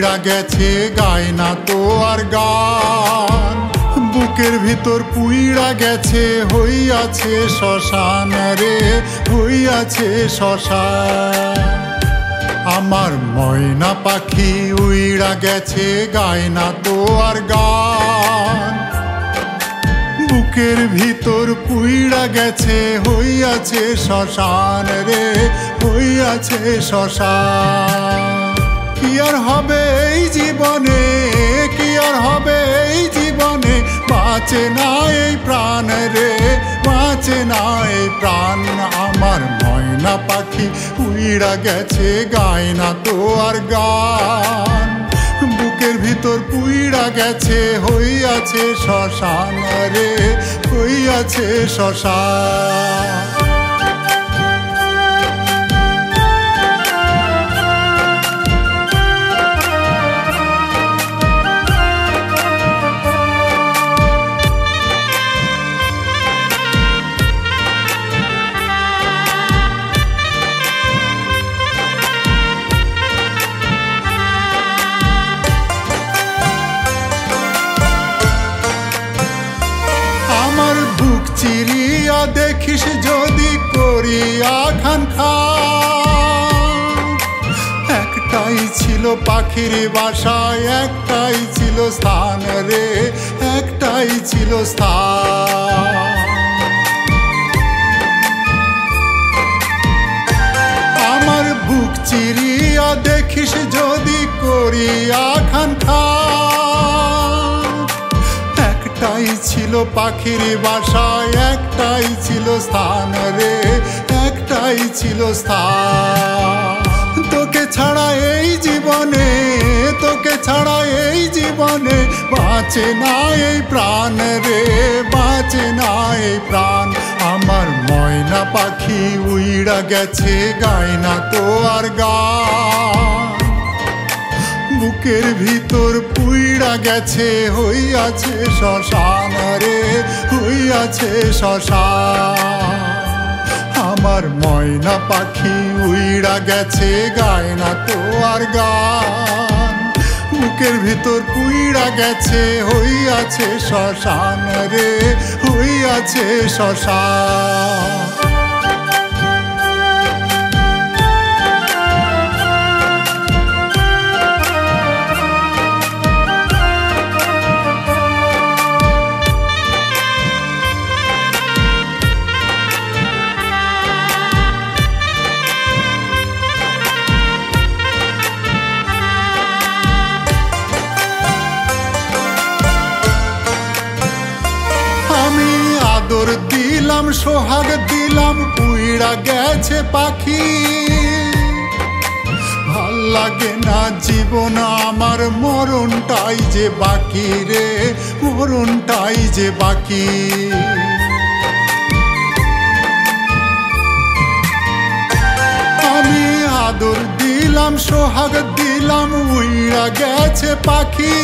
উইড়া গেছে গায় না তো আর গান। বুকের ভিতর পুইড়া গেছে হইয়াছে শ্মশান রে, হইয়াছে শ্মশান। আমার ময়না পাখি উইড়া গেছে গায় না তো আর গান। বুকের ভিতর পুইড়া গেছে হইয়াছে শ্মশান রে, হইয়াছে শ্মশান। কি আর হবে এই জীবনে, কি আর হবে এই জীবনে, বাঁচে না এই প্রাণ রে, বাঁচে না এই প্রাণ। আমার ময়না পাখি উইড়া গেছে গায় না তো আর গান। বুকের ভিতর পুইড়া গেছে হইয়াছে শ্মশান রে, হইয়াছে শ্মশান। চিরিয়া দেখিস যদি করিয়া খান খান। একটাই ছিল পাখির বাসা, একটাই ছিল স্থান রে, একটাই ছিল স্থান। আমার বুক চিরিয়া দেখিস যদি করিয়া খান খান। একটাই ছিল পাখির বাসা, একটাই ছিল স্থান রে, একটাই ছিল স্থান। তোকে ছাড়া এই জীবনে, তোকে ছাড়া এই জীবনে, বাঁচে না এই প্রাণ রে, বাঁচে না এই প্রাণ। আমার ময়না পাখি উইড়া গেছে গায় না তো আর গান। বুকের ভিতর পুইড়া গেছে হইয়াছে শ্মশান রে, হইয়াছে শ্মশান। আমার ময়না পাখি উইড়া গেছে গায় না তো আর গান। বুকের ভিতর পুইড়া গেছে হইয়াছে শ্মশান রে, হইয়াছে শ্মশান। আদর দিলাম সোহাগ দিলাম উইড়া গেছে পাখি। ভাল লাগে না জীবন আমার, মরণটাই যে বাকি রে, মরণটাই যে বাকি। আমি আদর দিলাম সোহাগ দিলাম উইড়া গেছে পাখি।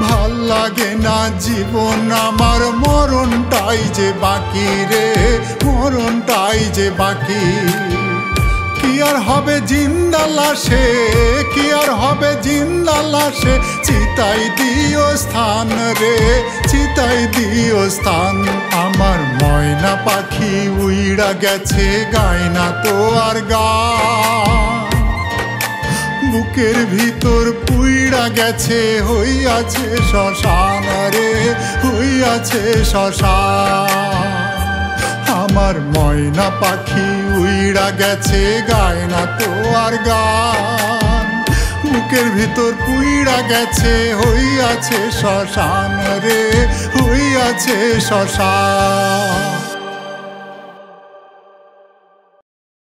ভাল লাগে না জীবন আমার, মরণটাই যে বাকি রে, মরণটাই যে বাকি। কি আর হবে জিন্দা লাশে, কি আর হবে জিন্দা লাশে, চিতাই দিও স্থান রে, চিতাই দিও স্থান। আমার ময়না পাখি উইড়া গেছে গায় না তো আর গান। বুকের ভিতর পুইড়া গেছে হইয়াছে শ্মশান রে, হইয়াছে শ্মশান। আমার ময়না পাখি উইড়া গেছে গায় না তো আর গান। বুকের ভিতর পুইড়া গেছে হইয়াছে শ্মশান রে, হইয়াছে শ্মশান।